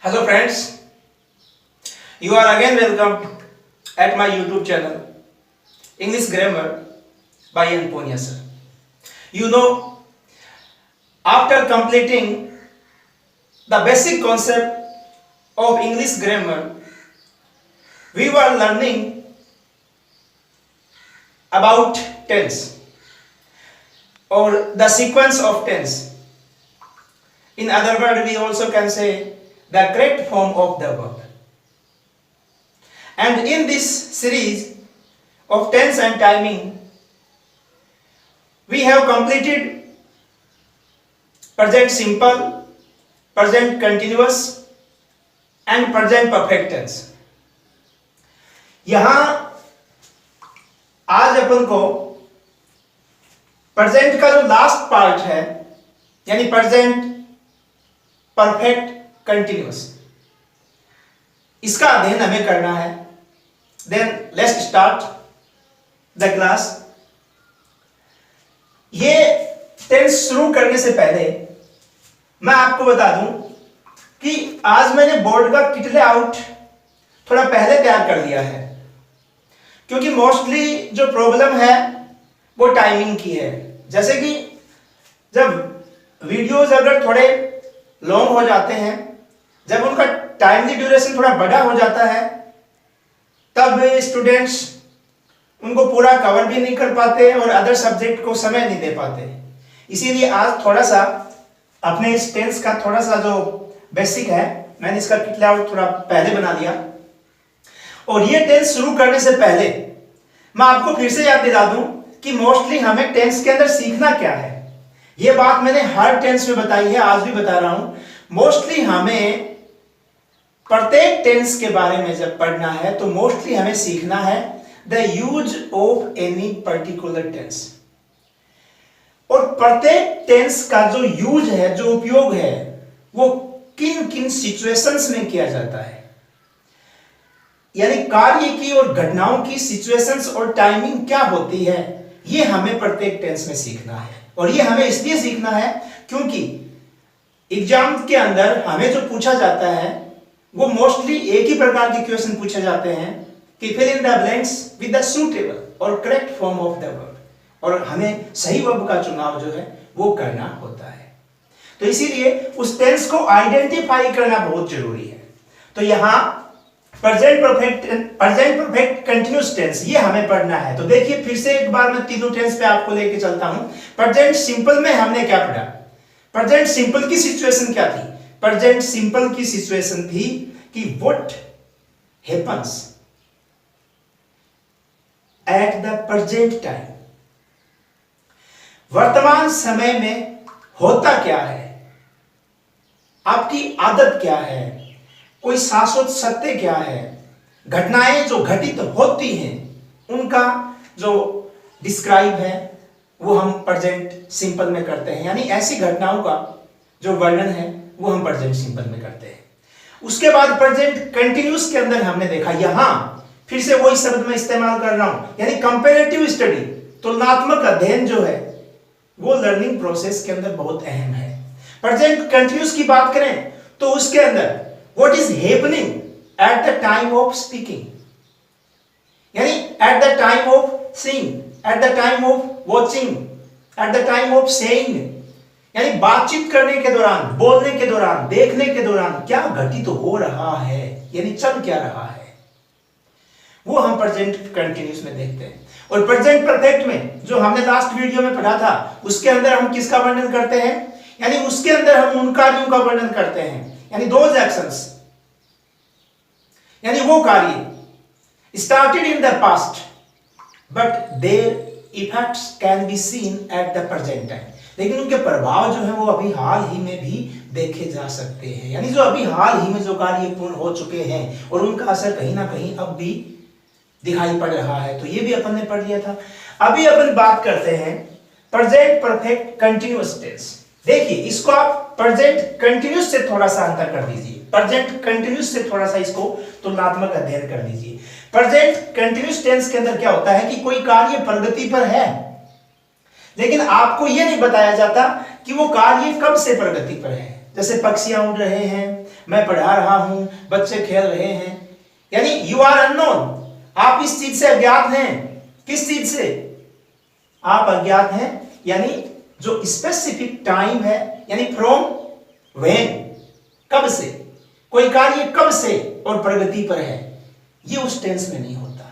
Hello friends, you are again welcome at my YouTube channel English Grammar by Anponia sir. You know, after completing the basic concept of English grammar, we were learning about tense or the sequence of tense. In other words, we also can say the correct form of the verb. And in this series of tense and timing, we have completed present simple, present continuous and present perfect tense. यहां आज अपन को present का जो last part है यानी present perfect continuous, इसका अध्ययन हमें करना है. Then let's start the class. ये टेंस शुरू करने से पहले मैं आपको बता दूं कि आज मैंने बोर्ड का किट लेआउट थोड़ा पहले तैयार कर दिया है, क्योंकि मोस्टली जो प्रॉब्लम है वो टाइमिंग की है. जैसे कि जब वीडियोस अगर थोड़े लॉन्ग हो जाते हैं, जब उनका टाइमली ड्यूरेशन थोड़ा बड़ा हो जाता है, तब स्टूडेंट्स उनको पूरा कवर भी नहीं कर पाते और अदर सब्जेक्ट को समय नहीं दे पाते. इसीलिए आज थोड़ा सा अपने इस टेंस का थोड़ा सा जो बेसिक है, मैंने इसका किट लेआउट थोड़ा पहले बना दिया. और ये टेंस शुरू करने से पहले मैं आपको फिर से याद दिला दूं कि मोस्टली हमें टेंस के अंदर सीखना क्या है. ये बात मैंने हर टेंस में बताई है, आज भी बता रहा हूं. मोस्टली हमें प्रत्येक टेंस के बारे में जब पढ़ना है तो मोस्टली हमें सीखना है the use of any particular tense. और प्रत्येक टेंस का जो यूज है, जो उपयोग है, वो किन किन सिचुएशंस में किया जाता है, यानी कार्य की और घटनाओं की सिचुएशंस और टाइमिंग क्या होती है, ये हमें प्रत्येक टेंस में सीखना है. और ये हमें इसलिए सीखना है क्योंकि एग्जाम के अंदर हमें जो पूछा जाता है वो मोस्टली एक ही प्रकार के क्वेश्चन पूछे जाते हैं कि fill in the blanks with the suitable और correct form of the verb, और हमें सही वर्ब का चुनाव जो है वो करना होता है. तो इसीलिए उस टेंस को आइडेंटिफाई करना बहुत जरूरी है. तो यहां प्रेजेंट परफेक्ट कंटिन्यूअस टेंस ये हमें पढ़ना है. तो देखिए फिर से एक बार मैं तीनों टेंस पे आपको लेके चलता हूं. प्रेजेंट सिंपल में हमने क्या पढ़ा? प्रेजेंट सिंपल की सिचुएशन क्या थी? प्रेजेंट सिंपल की सिचुएशन थी कि what happens at the present time. वर्तमान समय में होता क्या है, आपकी आदत क्या है, कोई शाश्वत सत्य क्या है, घटनाएं जो घटित होती हैं उनका जो डिस्क्राइब है वो हम प्रेजेंट सिंपल में करते हैं. यानी ऐसी घटनाओं का जो वर्णन है वो हम प्रेजेंट सिंपल में करते हैं. उसके बाद प्रेजेंट कंटिन्यूअस के अंदर हमने देखा, यहां फिर से वही शब्द मैं इस्तेमाल कर रहा हूं, यानी कंपैरेटिव स्टडी, तुलनात्मक अध्ययन जो है वो लर्निंग प्रोसेस के अंदर बहुत अहम है. प्रेजेंट कंटिन्यूअस की बात करें तो उसके अंदर what is happening at the time of speaking, यानी at the time of seeing, at the time of watching, at the time of saying, यानी बातचीत करने के दौरान, बोलने के दौरान, देखने के दौरान क्या घटित हो रहा है, यानी चल क्या रहा है, वो हम प्रेजेंट कंटिन्यूअस में देखते हैं. और प्रेजेंट परफेक्ट में जो हमने लास्ट वीडियो में पढ़ा था उसके अंदर हम किसका वर्णन करते हैं, यानी उसके अंदर हम उन कार्यों का वर्णन करते हैं, यानी दोज एक्शंस, यानी वो कार्य started in the past but there effects can be seen at the present time, लेकिन उनके प्रभाव जो है वो अभी हाल ही में भी देखे जा सकते हैं. यानी जो अभी हाल ही में जो कार्य पूर्ण हो चुके हैं और उनका असर कहीं ना कहीं अब भी दिखाई पड़ रहा है. तो ये भी अपन ने पढ़ लिया था. अभी अपन बात करते हैं प्रेजेंट परफेक्ट कंटिन्यूअस टेंस. देखिए इसको आप प्रेजेंट कंटिन्यूअस से थोड़ा सा अंतर कर दीजिए, प्रेजेंट कंटिन्यूअस से थोड़ा सा इसको तुलनात्मक अध्ययन कर लीजिए. प्रेजेंट कंटिन्यूअस टेंस के अंदर क्या होता है कि कोई कार्य प्रगति पर है, लेकिन आपको यह नहीं बताया जाता कि वो कार्य कब से प्रगति पर है. जैसे पक्षियां उड़ रहे हैं, मैं पढ़ा रहा हूं, बच्चे खेल रहे हैं, यानी यू आर अननोन, आप इस चीज से अज्ञात हैं। किस चीज से आप अज्ञात हैं? यानी जो स्पेसिफिक टाइम है, यानी फ्रॉम व्हेन, कब से, कोई कार्य कब से और प्रगति पर है, ये उस टेंस में नहीं होता।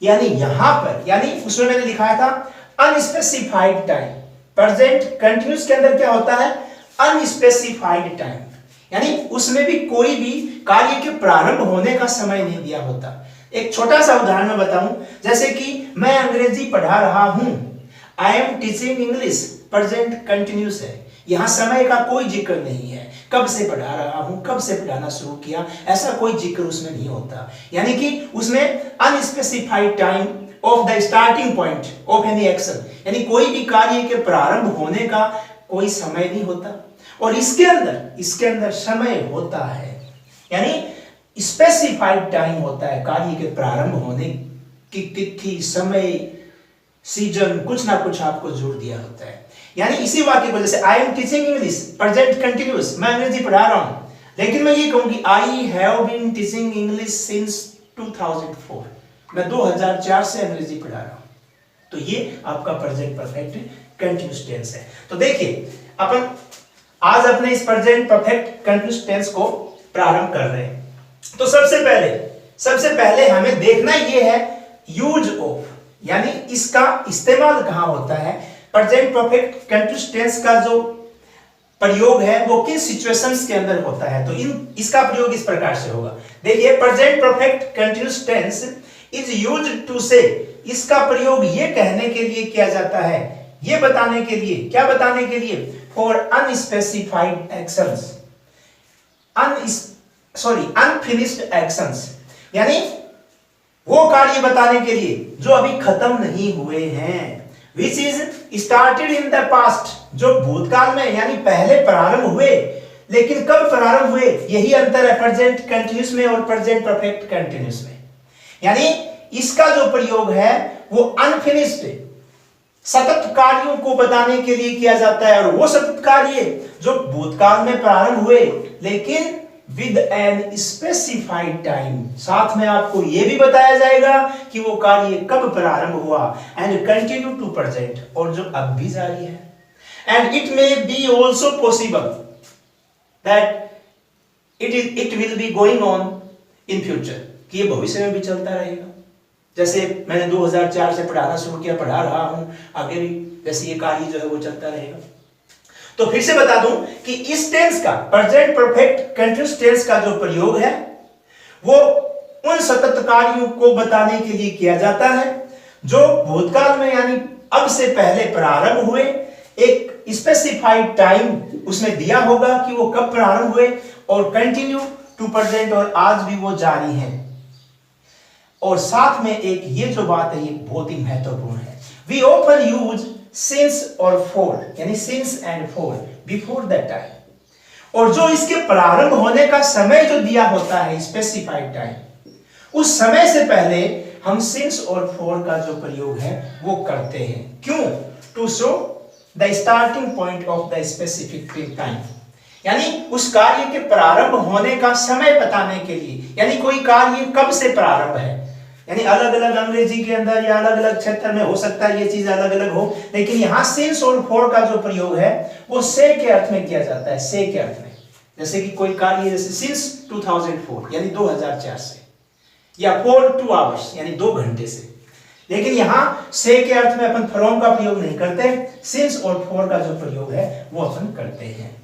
यानी यहां पर, यानी उसमें मैंने लिखाया था अनस्पेसिफाइड टाइम, प्रेजेंट कंटिन्यूअस के अंदर क्या होता है? अनस्पेसिफाइड टाइम, यानी उसमें भी कोई भी कार्य के प्रारंभ होने का समय नहीं दिया होता। एक छोटा सा उदाहरण मैं बताऊं, जैसे कि मैं अंग्रेजी पढ़ा रहा हूं, I am teaching English, present continuous है, यहां समय का कोई जिक्र नहीं है, कब से पढ़ा रहा हूं, कब से पढ़ाना शुरू किया, ऐसा कोई जिक्र उसमें नहीं होता। यानी कि उसमें unspecified time of the starting point of any action, यानी कोई भी कार्य के प्रारंभ होने का कोई समय नहीं होता। और इसके अंदर समय होता है, यानी स्पेसिफाइड टाइम होता है, कार्य के प्रारंभ होने की तिथि, समय, सीजन, कुछ ना कुछ आपको जोड़ दिया होता है। यानी इसी वाक्य को, जैसे I am teaching English, present continuous, मैं अंग्रेजी पढ़ा रहा हूं, लेकिन मैं ये कहूं कि I have been teaching English since 2004, मैं 2004 से अंग्रेजी पढ़ा रहा हूं, तो ये आपका प्रेजेंट परफेक्ट कंटिन्यूअस टेंस है। तो देखिए अपन आज अपने इस प्रेजेंट परफेक्ट कंटिन्यूअस टेंस को प्रारंभ कर रहे हैं। तो सबसे पहले हमें देखना ये है यूज ऑफ, यानी इसका इस्तेमाल कहां होता है। प्रेजेंट परफेक्ट कंटिन्यूअस टेंस का जो प्रयोग है वो किन सिचुएशंस के अंदर होता है, तो इसका प्रयोग इस प्रकार से होगा। देखिए present perfect continuous tense is used to say, इसका प्रयोग ये कहने के लिए किया जाता है, ये बताने के लिए, क्या बताने के लिए, for unspecified actions, unfinished actions, यानी वो कार्य बताने के लिए जो अभी खत्म नहीं हुए हैं, which is started in the past, जो भूतकाल में यानी पहले प्रारंभ हुए, लेकिन कब प्रारंभ हुए, यही अंतर है प्रेजेंट कंटिन्यूअस में और प्रेजेंट परफेक्ट कंटिन्यूअस में। यानी इसका जो प्रयोग है वो अनफिनिश्ड सतत कार्यों को बताने के लिए किया जाता है, और वो सतत कार्य जो भूतकाल में प्रारंभ हुए लेकिन विद एन स्पेसिफाइड टाइम, साथ में आपको यह भी बताया जाएगा कि वो कार्य कब प्रारंभ हुआ, एंड कंटिन्यू टू प्रेजेंट, और जो अब भी जारी है, and it may be also possible that it will be going on in future, कि ये भविष्य में भी चलता रहेगा। जैसे मैंने 2004 से पढ़ाना शुरू किया, पढ़ा रहा हूं, आगे भी जैसे ये कार्य जो है वो चलता रहेगा। तो फिर से बता दूं कि इस टेंस का, प्रेजेंट परफेक्ट कंटिन्यूअस टेंस का जो प्रयोग है वो उन सतत कार्यों को बताने के लिए किया जाता है जो भूतकाल में यानी अब से पहले प्रारंभ हुए, एक स्पेसिफाइड टाइम उसमें दिया होगा कि वो कब प्रारंभ हुए, और कंटिन्यू टू प्रेजेंट, और आज भी वो जारी है। और साथ में एक ये जो बात है ये बहुत ही महत्वपूर्ण है, वी ऑफन यूज सिंस और फॉर, यानी since and for before that time, और जो इसके प्रारंभ होने का समय जो दिया होता है स्पेसिफाइड टाइम, उस समय से पहले हम सिंस और फॉर का जो प्रयोग है वो करते हैं। क्यों? To show the starting point of the specific time, यानी उस कार्य के प्रारंभ होने का समय बताने के लिए, यानी कोई कार्य कब से प्रारंभ है, यानी अलग अलग अंग्रेजी के अंदर या अलग अलग क्षेत्र में हो सकता है ये चीज अलग अलग हो, लेकिन यहां सिंस और फॉर का जो प्रयोग है वो से के अर्थ में किया जाता है, से के अर्थ में। जैसे कि कोई कार्य जैसे सिंस 2004 यानी 2004 से, या फॉर 2 आवर्स यानी 2 घंटे से, लेकिन यहां से के अर्थ में अपन फ्रॉम का प्रयोग नहीं करते, सिंस और फॉर का जो प्रयोग है वो अपन करते हैं।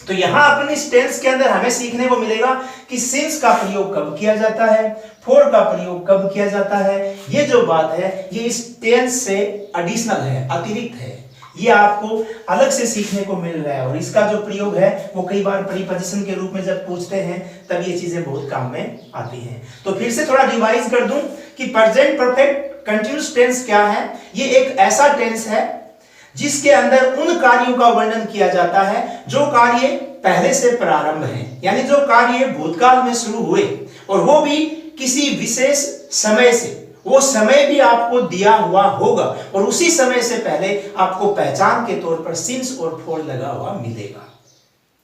तो यहां अपन इस टेंस के अंदर हमें सीखने को मिलेगा कि सिंस का प्रयोग कब किया जाता है, फॉर का प्रयोग कब किया जाता है। ये जो बात है ये इस टेंस से एडिशनल है, अतिरिक्त है, ये आपको अलग से सीखने को मिल रहा है। और इसका जो प्रयोग है वो कई बार प्रीपोजिशन के रूप में जब पूछते हैं तब ये चीजें बहुत काम में आती हैं। तो फिर से थोड़ा रिवाइज कर दूं कि प्रेजेंट परफेक्ट कंटिन्यूअस टेंस क्या है। ये एक ऐसा टेंस है जिसके अंदर उन कार्यों का वर्णन किया जाता है जो कार्य पहले से प्रारंभ है, यानी जो कार्य भूतकाल में शुरू हुए और वो भी किसी विशेष समय से, वो समय भी आपको दिया हुआ होगा और उसी समय से पहले आपको पहचान के तौर पर सिंस और फॉर लगा हुआ मिलेगा।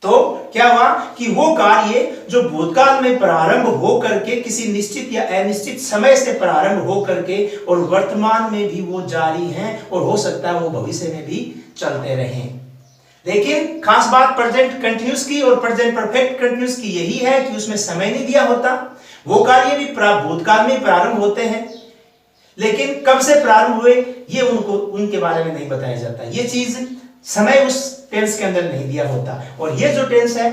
तो क्या हुआ कि वो कार्य जो भूतकाल में प्रारंभ हो करके किसी निश्चित या अनिश्चित समय से प्रारंभ हो करके और वर्तमान में भी वो जारी हैं और हो सकता है वो भविष्य में भी चलते रहें। लेकिन खास बात प्रेजेंट कंटिन्यूस की और प्रेजेंट परफेक्ट कंटिन्यूस की यही है कि उसमें समय नहीं दिया होता। वो कार्य भी भूतकाल में प्रारंभ होते हैं, लेकिन कब से प्रारंभ हुए ये उनके बारे में नहीं बताया जाता। ये चीज समय उस टेंस के अंदर नहीं दिया होता। और ये जो टेंस है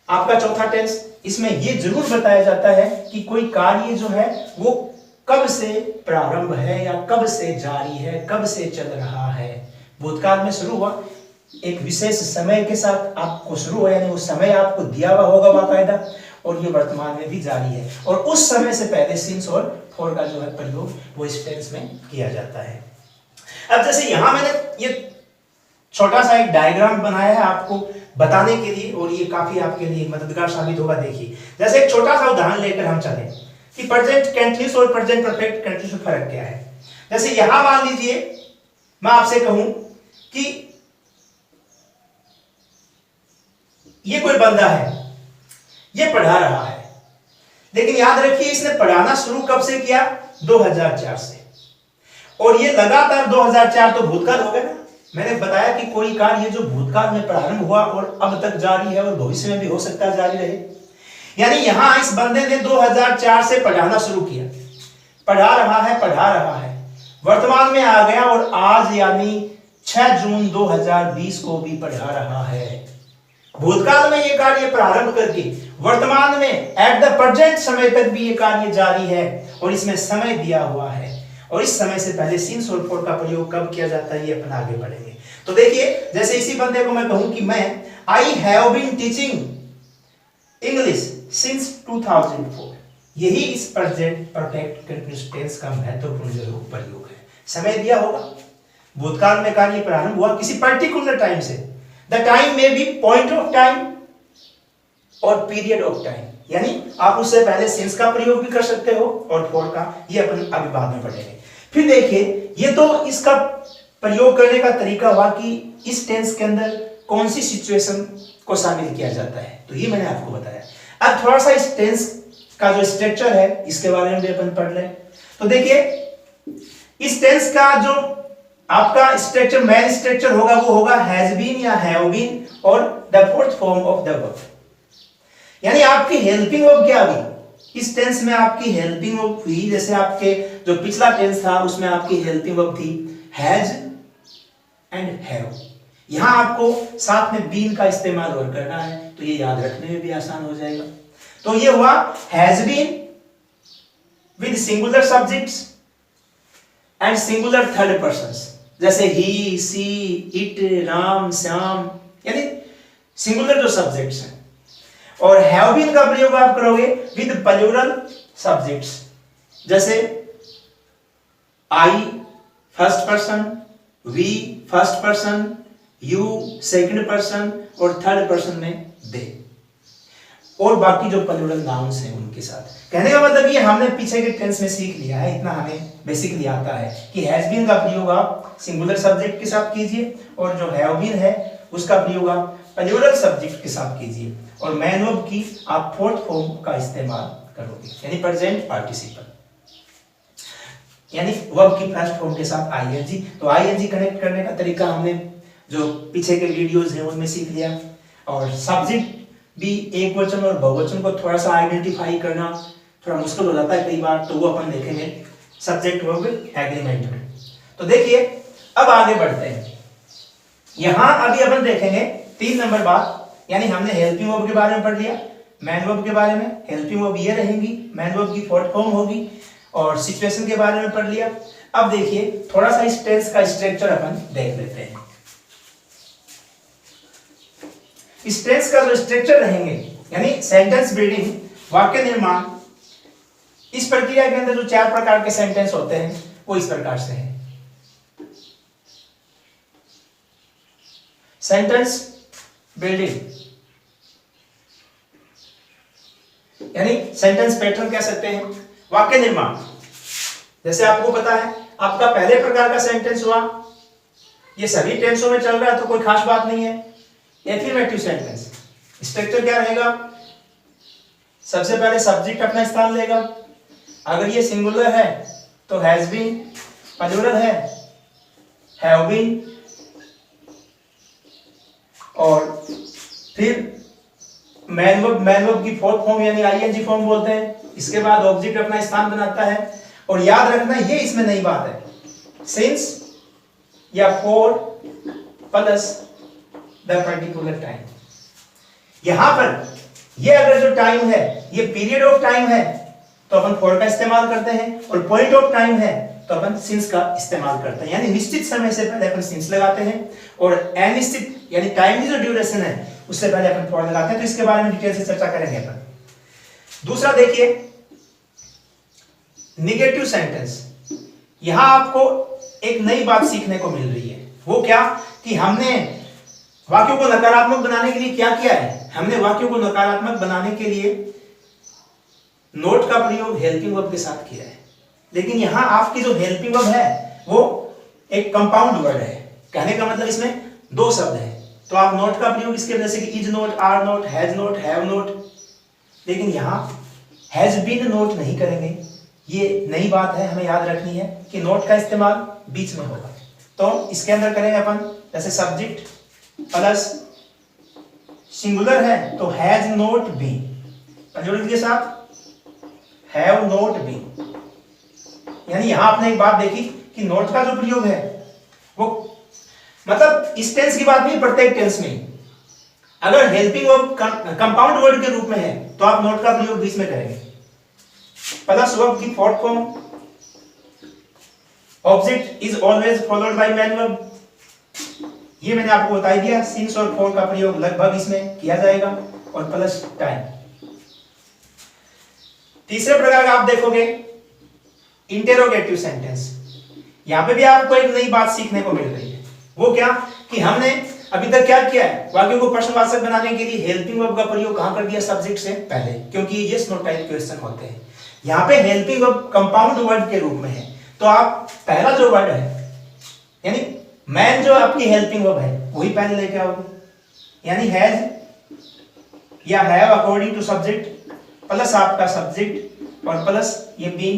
आपका चौथा टेंस, इसमें ये जरूर बताया जाता है कि कोई कार्य जो है वो कब से प्रारंभ है या कब से जारी है, कब से चल रहा है। भूतकाल में शुरू हुआ, एक विशेष समय के साथ आपको शुरू हुआ, यानी वो समय आपको दिया हुआ होगा बाकायदा, और ये वर्तमान में भी जारी है। और उस समय से पहले सिंस और फॉर का जो है प्रयोग वो इस टेंस में किया जाता है। अब जैसे यहां मैंने ये छोटा सा एक डायग्राम बनाया है आपको बताने के लिए, और ये काफी आपके लिए मददगार साबित होगा। देखिए, जैसे एक छोटा सा उदाहरण लेकर हम चले कि प्रेजेंट कंटिन्यूस और प्रेजेंट परफेक्ट कंटिन्यूस में फर्क क्या है। जैसे यहां मान लीजिए मैं आपसे कहूं कि ये कोई बंदा है, ये पढ़ा रहा है, लेकिन याद रखिए इसने पढ़ाना शुरू कब से किया? 2004 से। और ये लगातार 2004 तो भूतकाल हो गया ना। मैंने बताया कि कोई कार्य जो भूतकाल में प्रारंभ हुआ और अब तक जारी है और भविष्य में भी हो सकता है जारी रहे। यानी यहां इस बंदे ने 2004 से पढ़ाना शुरू किया, पढ़ा रहा है, वर्तमान में आ गया और आज यानी 6 जून 2020 को भी पढ़ा रहा है। भूतकाल में ये कार्य प्रारंभ करके वर्तमान में एट द प्रेजेंट समय तक भी ये कार्य जारी है और इसमें समय दिया हुआ है। और इस समय से पहले सिंस और फॉर का प्रयोग कब किया जाता है ये अपन आगे बढ़ेंगे। तो देखिए, जैसे इसी बंदे को मैं कहूं कि मैं I have been teaching English since 2004, यही इस प्रेजेंट परफेक्ट कंटिन्यूअस टेंस का महत्वपूर्ण जो प्रयोग है। समय दिया होगा, भूतकाल में कार्य प्रारंभ हुआ किसी पर्टिकुलर टाइम से। द टाइम में बी पॉइंट ऑफ टाइम और पीरियड ऑफ टाइम, यानी आप उससे पहले सिंस का प्रयोग भी कर सकते हो और फॉर का, ये अपन अभी बाद में पढ़ेंगे। फिर देखिए, ये तो इसका प्रयोग करने का तरीका हुआ कि इस टेंस के अंदर कौन सी सिचुएशन को शामिल किया जाता है, तो ये मैंने आपको बताया। अब थोड़ा सा इस टेंस का जो स्ट्रक्चर है इसके बारे में भी अपन पढ़ लें। तो देखिए, इस टेंस का जो आपका स्ट्रक्चर, मेन स्ट्रक्चर होगा वो होगा हैज बीन या हैव बीन और the fourth form of the verb. यानी आपकी हेल्पिंग वर्ब क्या हुई इस टेंस में? आपकी हेल्पिंग वर्ब हुई, जैसे आपके जो पिछला टेंस था उसमें आपकी हेल्पिंग वर्ब थी हैज एंड हैव। यहां आपको साथ में बीन का इस्तेमाल और करना है, तो ये याद रखने में भी आसान हो जाएगा। तो ये हुआ has been with singular subjects and singular third persons, जैसे he, she, it, Ram, Shyam, यानी सिंगुलर जो सब्जेक्ट्स हैं। और हैव बीन का प्रयोग आप करोगे विद प्लूरल सब्जेक्ट्स, जैसे I first person, we first person, you second person और थर्ड पर्सन में दे, और बाकी जो प्लूरल नाउन्स हैं उनके साथ। कहने का मतलब ये हमने पीछे के टेंस में सीख लिया है, इतना हमें बेसिकली आता है कि हैज बीन का प्रयोग आप सिंगुलर सब्जेक्ट के साथ कीजिए और जो हैव बीन है उसका प्रयोग आप प्लूरल सब्जेक्ट के साथ कीजिए, और मैन वर्ब की आप फोर्थ फॉर्म का इस्तेमाल करोगे, यानी प्रेजेंट पार्टिसिपल, यानी वर्ब की फर्स्ट फॉर्म के साथ आईएनजी। तो आईएनजी कनेक्ट करने का तरीका हमने जो पीछे के वीडियोस हैं उनमें सीख लिया। और सब्जेक्ट भी एक वचन और बहुवचन को थोड़ा सा आइडेंटिफाई करना थोड़ा मुश्किल हो जाता है कई बार, तो वो अपन देखेंगे सब्जेक्ट वर्ब एग्रीमेंट में। तो देखिए, अब आगे बढ़ते हैं। यहां अभी अपन देखेंगे 3 नंबर बात, यानी हमने हेल्पिंग वर्ब के बारे में पढ़ लिया, मैन वर्ब के बारे में, हेल्पिंग वर्ब ये रहेंगी, मैन वर्ब की फोर्थ फॉर्म होगी, और सिचुएशन के बारे में पढ़ लिया। अब देखिए, थोड़ा सा इस टेंस का स्ट्रक्चर अपन देख लेते हैं। इस टेंस का जो स्ट्रक्चर रहेंगे, यानी सेंटेंस बिल्डिंग, वाक्य निर्माण, इस प्रक्रिया के अंदर जो 4 प्रकार के सेंटेंस होते हैं वो इस प्रकार से है। सेंटेंस बिल्डिंग, यानी सेंटेंस पैटर्न कह सकते हैं। वाक्य निर्माण, जैसे आपको पता है आपका पहले प्रकार का सेंटेंस हुआ, ये सभी टेंसों में चल रहा है तो कोई खास बात नहीं है, एफर्मेटिव सेंटेंस, स्ट्रक्चर क्या रहेगा? सबसे पहले सब्जेक्ट अपना स्थान लेगा, अगर ये सिंगुलर है तो हैज बीन, प्लूरल है हैव बीन, और फिर मैन वर्ब की फोर्थ फॉर्म यानी आईएनजी फॉर्म बोलते हैं। इसके बाद ऑब्जेक्ट अपना स्थान बनाता है, और याद रखना ये इसमें नई बात है, सिंस या for plus the particular time. यहां पर ये अगर जो टाइम है ये पीरियड ऑफ टाइम है तो अपन फॉर का इस्तेमाल करते हैं, और पॉइंट ऑफ टाइम है तो अपन सिंस का इस्तेमाल करते हैं। यानी निश्चित समय से पहले अपन सिंस लगाते हैं, और अनिश्चित यानी टाइम की जो ड्यूरेशन है उससे पहले अपन फॉर लगाते हैं। तो इसके बारे में डिटेल से चर्चा करेंगे अपन। दूसरा देखिए, निगेटिव सेंटेंस। यहां आपको एक नई बात सीखने को मिल रही है। वो क्या कि हमने वाक्यों को नकारात्मक बनाने के लिए क्या किया है? हमने वाक्यों को नकारात्मक बनाने के लिए नोट का प्रयोग हेल्पिंग वर्ब के साथ किया है, लेकिन यहां आपकी जो हेल्पिंग वर्ब है वो एक कंपाउंड वर्ड है। कहने का मतलब इसमें दो शब्द है, तो आप नोट का प्रयोग इसके जैसे कि is not, are not, has not, have not, लेकिन यहां हैज बीन नोट नहीं करेंगे। ये नई बात है, हमें याद रखनी है कि नोट का इस्तेमाल बीच में होगा। तो इसके अंदर करेंगे अपन जैसे सब्जेक्ट प्लस सिंगुलर है तो हैज नोट बीन, प्लूरल के साथ हैव नोट बीन। यानी यहां आपने एक बात देखी कि नोट का जो प्रयोग है वो मतलब इस टेंस की बात नहीं, प्रत्येक टेंस में अगर हेल्पिंग वर्ब कंपाउंड वर्ड के रूप में है तो आप नोट का प्रयोग बीच में करेंगे। प्लस वर्ब की fourth form, object is always followed by man verb. ये मैंने आपको बता दिया, सिंस और फॉर का प्रयोग लगभग इसमें किया जाएगा, और प्लस टाइम। तीसरे प्रकार का आप देखोगे इंटेरोगेटिव सेंटेंस। यहां पे भी आपको एक नई बात सीखने को मिल रही है। वो क्या कि हमने अभी तक क्या किया है, वाक्यों को प्रश्नवाचक बनाने के लिए हेल्पिंग वर्ब का प्रयोग कहां कर दिया? सब्जेक्ट से पहले, क्योंकि ये यस नो टाइप क्वेश्चन होते हैं। यहां पे हेल्पिंग वर्ब कंपाउंड वर्ड के रूप में है, तो आप पहला जो वर्ड है यानी मैन जो आपकी हेल्पिंग वर्ब है वही पहले लेके आओगे, यानी हैज या have according to subject plus आपका सब्जेक्ट और प्लस ये बीन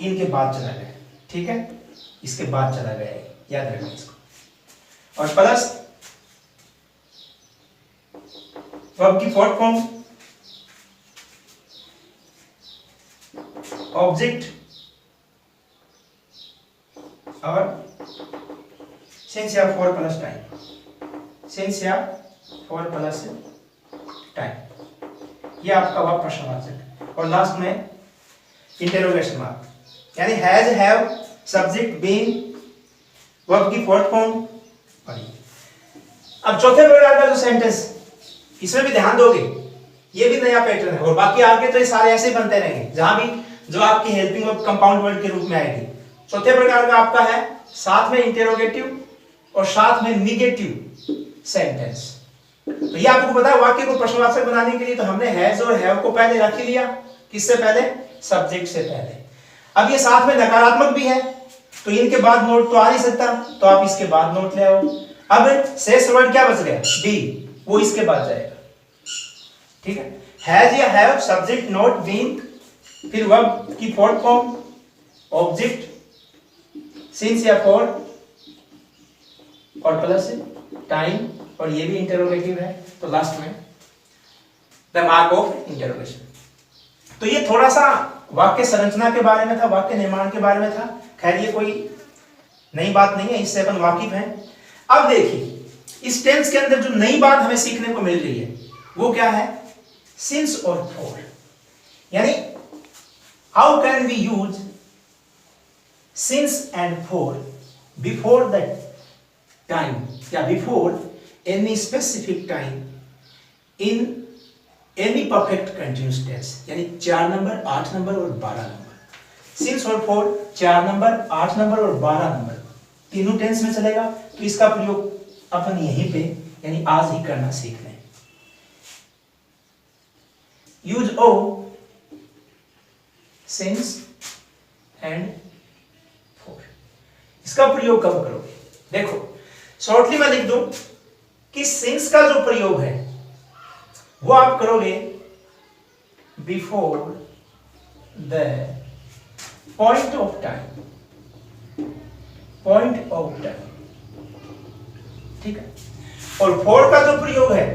इनके बाद चला गया, ठीक है, इसके बाद चला गया है, याद रखना इसको। और प्लस वर्ब की फोर्थ फॉर्म ऑब्जेक्ट और सिंस या फॉर प्लस टाइम, सिंस या फॉर प्लस टाइम, ये आपका हुआ प्रश्नवाचक। और लास्ट में इंटरोगेशन मार्क, यानी has, have, subject, been, verb की फोर्थ फॉर्म। अब चौथे प्रकार का जो सेंटेंस, इसमें भी ध्यान दोगे, ये भी नया पैटर्न है, और बाकी आगे तो ये सारे ऐसे बनते रहेंगे जहां भी जो आपकी हेल्पिंग वर्ब कंपाउंड वर्ड के रूप में आएगी। चौथे प्रकार का आपका है साथ में इंटेरोगेटिव और साथ में निगेटिव सेंटेंस। तो ये आपको पता है वाक्य को प्रश्नवाचक बनाने के लिए तो हमने हैज और हैव को पहले रख लिया, किससे पहले? सब्जेक्ट से पहले। अब ये साथ में नकारात्मक भी है तो इनके बाद नोट तो आ नहीं सकता, तो आप इसके बाद नोट ले आओ। अब शेष वर्ड क्या बच गया? बी, वो इसके बाद जाएगा, ठीक है। हैज या हैव, सब्जेक्ट, नोट, बीन, फिर वर्ब की फोर्थ फॉर्म ऑब्जेक्ट, सिंस या फॉर और प्लस टाइम, और ये भी इंटरोगेटिव है, तो लास्ट में द मार्क ऑफ इंटरोगेशन। तो ये थोड़ा सा वाक्य संरचना के बारे में था, वाक्य निर्माण के बारे में था। खैर ये कोई नई बात नहीं है, इससे अपन वाकिफ हैं। अब देखिए इस टेंस के अंदर जो नई बात हमें सीखने को मिल रही है वो क्या है? सिंस और फॉर, यानी how can we use since and for before that time या before any specific time in any perfect continuous tense, यानी 4 नंबर, 8 नंबर और 12 नंबर। सिंस और फॉर 4 नंबर, 8 नंबर और 12 नंबर तीनों टेंस में चलेगा, तो इसका प्रयोग अपन यहीं पे यानी आज ही करना सीख रहे हैं। Use of since and for, इसका प्रयोग कब करोगे? देखो शॉर्टली मैं लिख दूं कि सिंस का जो प्रयोग है वो आप करोगे before the point of time, point of time, ठीक है। और फोर का जो प्रयोग है,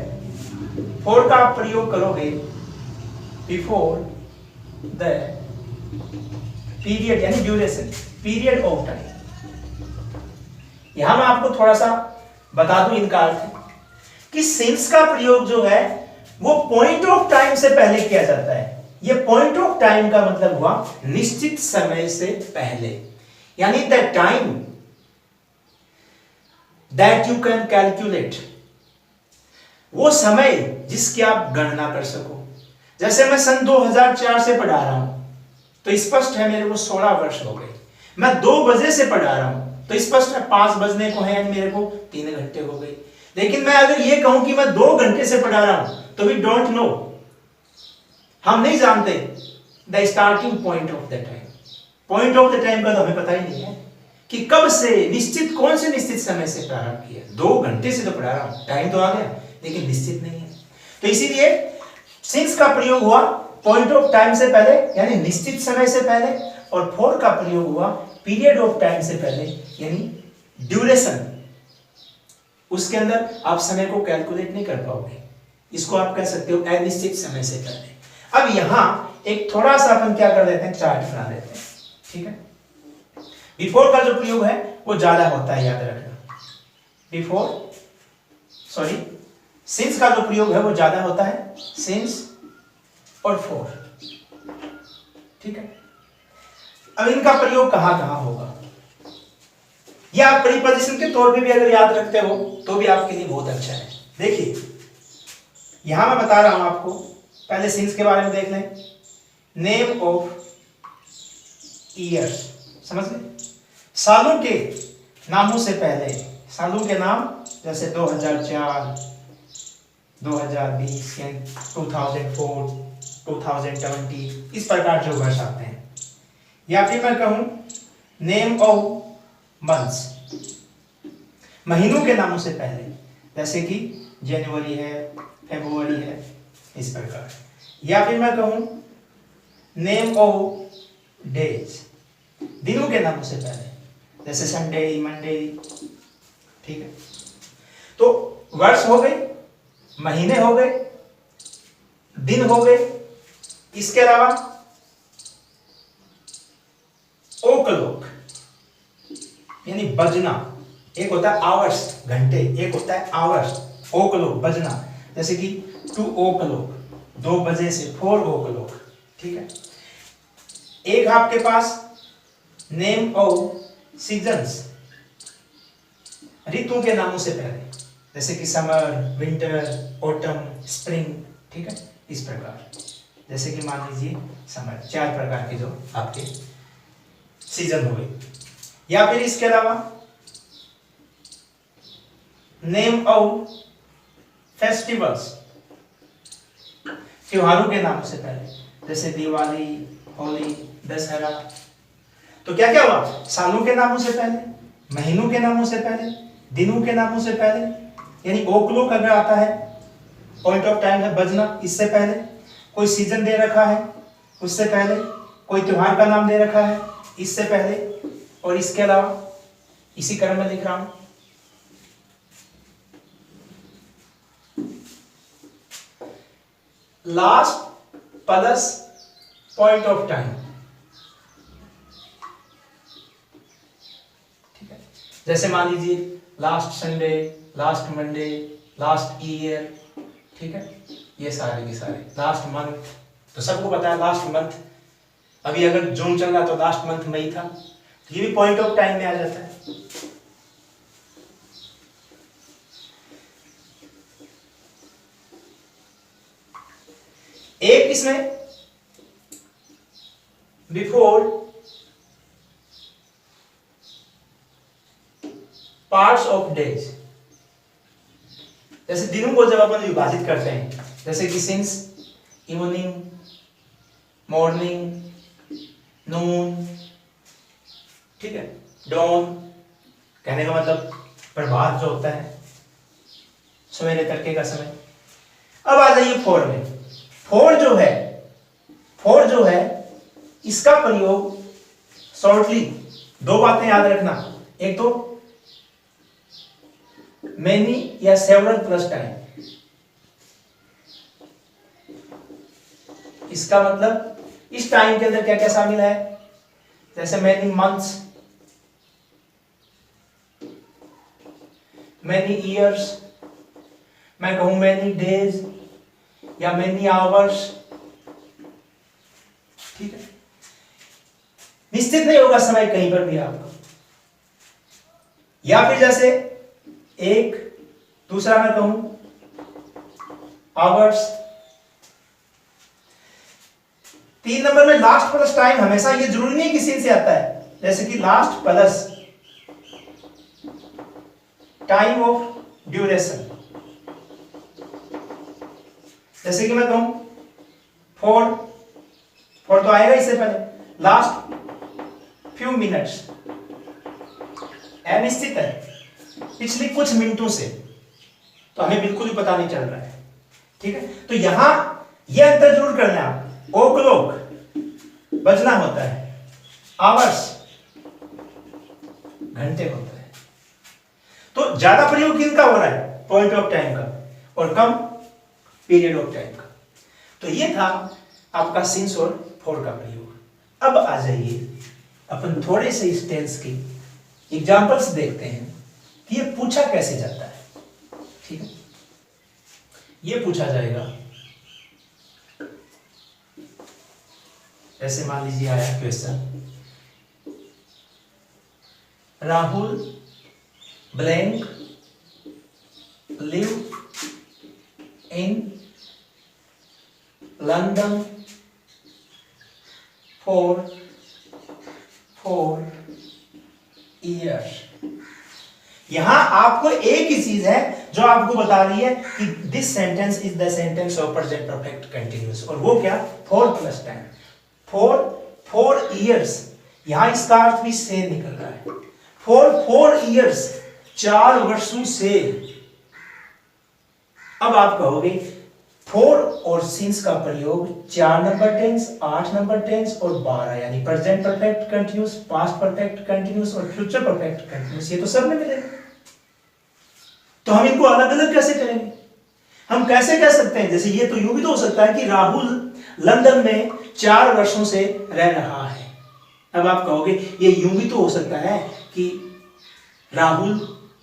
फोर का आप प्रयोग करोगे बिफोर द पीरियड यानी ड्यूरेशन, पीरियड ऑफ टाइम। यहां मैं आपको थोड़ा सा बता दूं इनका अर्थ कि सिंस का प्रयोग जो है वो पॉइंट ऑफ टाइम से पहले किया जाता है। ये पॉइंट ऑफ टाइम का मतलब हुआ निश्चित समय से पहले, यानी the time that you can calculate, वो समय जिसकी आप गणना कर सको। जैसे मैं सन 2004 से पढ़ा रहा हूं तो स्पष्ट है मेरे को 16 वर्ष हो गए। मैं 2 बजे से पढ़ा रहा हूं तो स्पष्ट है 5 बजने को है, यानी मेरे को 3 घंटे हो गए। लेकिन मैं अगर ये कहूं कि मैं 2 घंटे से पढ़ा रहा हूं तो वी डोंट नो, हम नहीं जानते the starting point of the time. Point of the time का तो हमें पता ही नहीं है कि कब से निश्चित, कौन से निश्चित समय से प्रारंभ किया। 2 घंटे से तो पढ़ा रहा हूं, टाइम तो आ गया लेकिन निश्चित नहीं है। तो इसीलिए सिंस का प्रयोग हुआ पॉइंट ऑफ टाइम से पहले यानी निश्चित समय से पहले, और फोर का प्रयोग हुआ पीरियड ऑफ टाइम से पहले यानी ड्यूरेशन। उसके अंदर आप समय को कैलकुलेट नहीं कर पाओगे, इसको आप कह सकते हो अनिश्चित समय से पहले। अब यहां एक थोड़ा सा अपन क्या कर देते हैं, चार्ट बना देते हैं, ठीक है। बिफोर का जो प्रयोग है वो ज्यादा होता है, याद रखना। बिफोर सॉरी सिंस का जो प्रयोग है वो ज्यादा होता है, सिंस और फोर, ठीक है। अब इनका प्रयोग कहां कहां होगा, या आप प्रीपोजिशन के तौर पे भी अगर याद रखते हो तो भी आपके लिए बहुत अच्छा है। देखिए यहां मैं बता रहा हूं आपको, पहले सिंस के बारे में देख लें। नेम ऑफ ईयर्स, समझ गए, सालों के नामों से पहले, सालों के नाम जैसे 2004, 2020 या 2004, 2020, इस प्रकार जो वर्ष आते हैं। या फिर मैं कहूं नेम ऑफ मंथ्स, महीनों के नामों से पहले, जैसे कि जनवरी है, फरवरी है, इस प्रकार। या फिर मैं कहूं नेम ऑफ डेज, दिनों के नामों से पहले, जैसे संडे, मंडे, ठीक है। तो वर्ष हो गए, महीने हो गए, दिन हो गए, इसके अलावा ओ क्लॉक यानी बजना, एक होता है आवर्स घंटे, एक होता है आवर्स, ओ क्लॉक बजना, जैसे कि 2 ओ क्लॉक 2 बजे से, 4 ओ क्लॉक, ठीक है। एक आपके पास नेम ऑफ सीजन्स, ऋतु के नामों से पहले, जैसे कि समर, विंटर, ऑटम, स्प्रिंग, ठीक है, इस प्रकार। जैसे कि मान लीजिए समर, 4 प्रकार के जो आपके सीजन हो गए। या फिर इसके अलावा नेम ऑफ फेस्टिवल्स, त्योहारों के नामों से पहले, जैसे दिवाली, होली, दशहरा। तो क्या क्या हुआ, सालों के नामों से पहले, महीनों के नामों से पहले, दिनों के नामों से पहले, यानी ओ क्लॉक अगर आता है, पॉइंट ऑफ टाइम है बजना, इससे पहले कोई सीजन दे रखा है, उससे पहले कोई त्योहार का नाम दे रखा है, इससे पहले, और इसके अलावा इसी क्रम में लिख रहा हूं last plus point of time, ठीक है। जैसे मान लीजिए last Sunday, last Monday, last year, ठीक है, ये सारे के सारे। लास्ट मंथ तो सबको पता है, लास्ट मंथ, अभी अगर जून चल रहा तो लास्ट मंथ मई था, तो ये भी पॉइंट ऑफ टाइम में आ जाता है। एक इसमें बिफोर पार्ट्स ऑफ डेज, जैसे दिनों को जब अपन विभाजित करते हैं, जैसे कि सिंस, इवनिंग, मॉर्निंग, नून, ठीक है, डॉन, कहने का मतलब प्रभात जो होता है, सवेरे तड़के का समय। अब आ जाइए फोर में। फोर जो है इसका प्रयोग शॉर्टली दो बातें याद रखना। एक तो मैनी या सेवरल प्लस टाइम, इसका मतलब इस टाइम के अंदर क्या क्या शामिल है, जैसे मैनी मंथ्स, मैनी ईयर्स, मैं कहूं मैनी डेज या मैनी आवर्स। ठीक है, निश्चित नहीं होगा समय कहीं पर भी आपका। या फिर जैसे एक दूसरा मैं कहूं आवर्स। 3 नंबर में लास्ट प्लस टाइम, हमेशा ये जरूरी नहीं किसी से आता है, जैसे कि last plus time of duration. जैसे कि मैं कहूं फोर तो आएगा इससे पहले लास्ट फ्यू मिनट्स, अनिश्चित है पिछले कुछ मिनटों से, तो हमें बिल्कुल ही पता नहीं चल रहा है। ठीक है, तो यहां यह अंतर जरूर करना है। ओ क्लॉक बजना होता है, आवर्स घंटे होता है। तो ज्यादा प्रयोग किनका हो रहा है, पॉइंट ऑफ टाइम का, और कम पीरियड ऑफ टाइम का। तो ये था आपका सिंस और फोर का प्रयोग। अब आ जाइए अपन थोड़े से इस टेंस के एग्जांपल्स देखते हैं कि ये पूछा कैसे जाता है। ठीक है, ये पूछा जाएगा, ऐसे मान लीजिए आया question, Rahul blank live in London for 4 years। यहां आपको एक ही चीज है जो आपको बता रही है कि this sentence is the sentence of present perfect continuous, और वो क्या, 4 प्लस टाइम, 4 years। यहां इसका अर्थ भी से निकल रहा है, 4 years 4 वर्षों से। अब आप कहोगे 4 और सिंस का प्रयोग 4 नंबर टेंस, 8 नंबर टेंस और 12, यानी present perfect continuous, past perfect continuous और फ्यूचर परफेक्ट कंटिन्यूअस, ये तो सब में मिलेगा। तो हम इनको अलग अलग कैसे करेंगे, हम कैसे कह सकते हैं, जैसे ये तो यूं भी तो हो सकता है कि राहुल लंदन में 4 वर्षों से रह रहा है। अब आप कहोगे ये यूं भी तो हो सकता है कि राहुल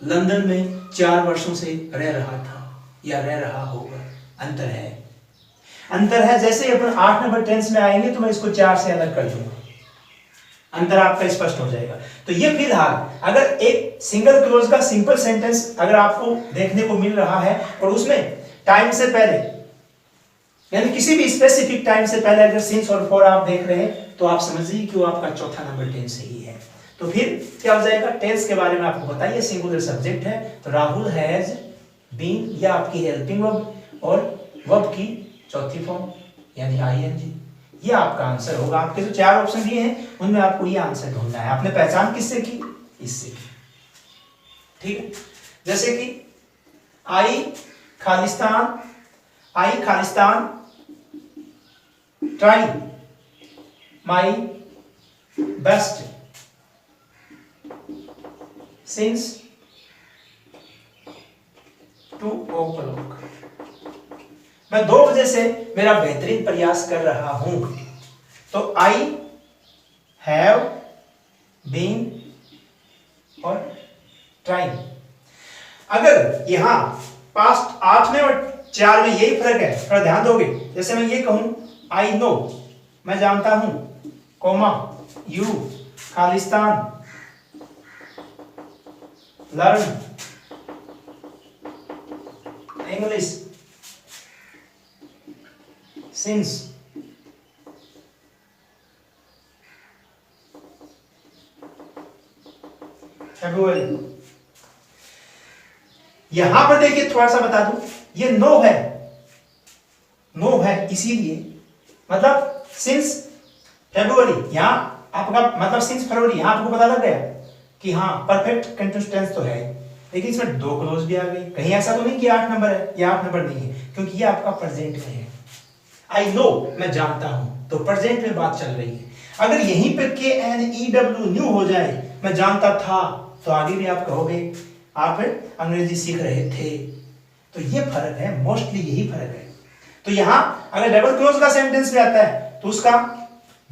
लंदन में 4 वर्षों से रह रहा था या रह रहा होगा। अंतर है। जैसे ही अपन 8 नंबर टेंस में आएंगे तो मैं इसको 4 से अलग कर दूंगा, अंतर आपका स्पष्ट हो जाएगा। तो ये फिलहाल अगर एक सिंगल क्लोज का सिंपल सेंटेंस अगर आपको देखने को मिल रहा है और उसमें टाइम से पहले, यानी किसी भी स्पेसिफिक टाइम से पहले अगर सिंस और फॉर आप देख रहे हैं, तो आप समझिए कि वो आपका चौथा नंबर टेंस ही है। तो फिर क्या हो जाएगा, टेंस के बारे में आपको बताइए, सिंगुलर सब्जेक्ट है तो राहुल हैज बीन, या आपकी हेल्पिंग वर्ब, और वर्ब की चौथी फॉर्म यानी आईएनजी। ये आपका आंसर होगा। आपके जो 4 ऑप्शन दिए हैं उनमें आपको ये आंसर ढूंढना है। आपने पहचान किससे की, इससे की। ठीक है, जैसे कि आई खालिस्तान try my best since 2 o'clock। मैं 2 बजे से मेरा बेहतरीन प्रयास कर रहा हूं। तो आई हैव बीन और ट्राइंग। अगर यहां पास्ट 8 में और 4 में यही फर्क है, थोड़ा ध्यान दोगे। जैसे मैं ये कहूं आई नो, मैं जानता हूं, कोमा यू खालिस्तान लर्न इंग्लिश सिंस फेब्रुअरी। यहां पर देखिए थोड़ा सा बता दूं, ये नो है इसीलिए, मतलब सिंस फेब्रुअरी, यहां आपका मतलब सिंस फरवरी, यहां आपको पता लग गया कि हाँ परफेक्ट कंटिन्यूअस टेंस तो है। लेकिन इसमें 2 क्लोज भी आ गए। कहीं ऐसा तो नहीं कि 8 नंबर है, ये 8 नंबर नहीं है, क्योंकि ये आपका प्रेजेंट में है। आई नो, मैं जानता हूं, तो प्रेजेंट में बात चल रही है। अगर यहीं पे KNEW न्यू हो जाए, मैं जानता था, तो आगे भी आप कहोगे आप अंग्रेजी सीख रहे थे। तो ये फर्क है, मोस्टली यही फर्क है। तो यहां अगर डबल क्लोज का सेंटेंस में आता है तो उसका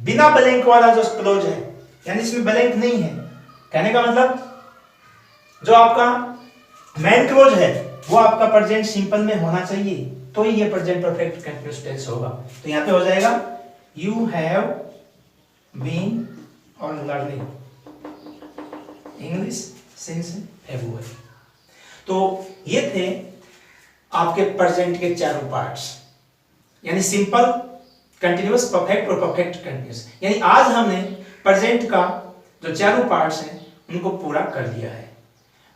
बिना ब्लैंक वाला जो क्लोज है, यानी इसमें ब्लैंक नहीं है, कहने का मतलब जो आपका मेन क्लोज है वो आपका प्रेजेंट सिंपल में होना चाहिए, तो ही ये प्रेजेंट परफेक्ट कंटीन्यूअस टेंस होगा। तो यहां पे हो जाएगा यू हैव बीन और लर्निंग इंग्लिश सिंस फेब्रुअरी। तो ये थे आपके प्रेजेंट के चारों पार्ट्स, यानी सिंपल, कंटिन्यूअस, परफेक्ट और परफेक्ट कंटिन्यूअस। यानी आज हमने प्रेजेंट का जो चारों पार्ट्स हैं उनको पूरा कर दिया है,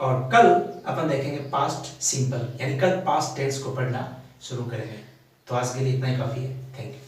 और कल अपन देखेंगे पास्ट सिंपल, यानी कल पास्ट टेंस को पढ़ना शुरू करेंगे। तो आज के लिए इतना ही काफी है। Thank you.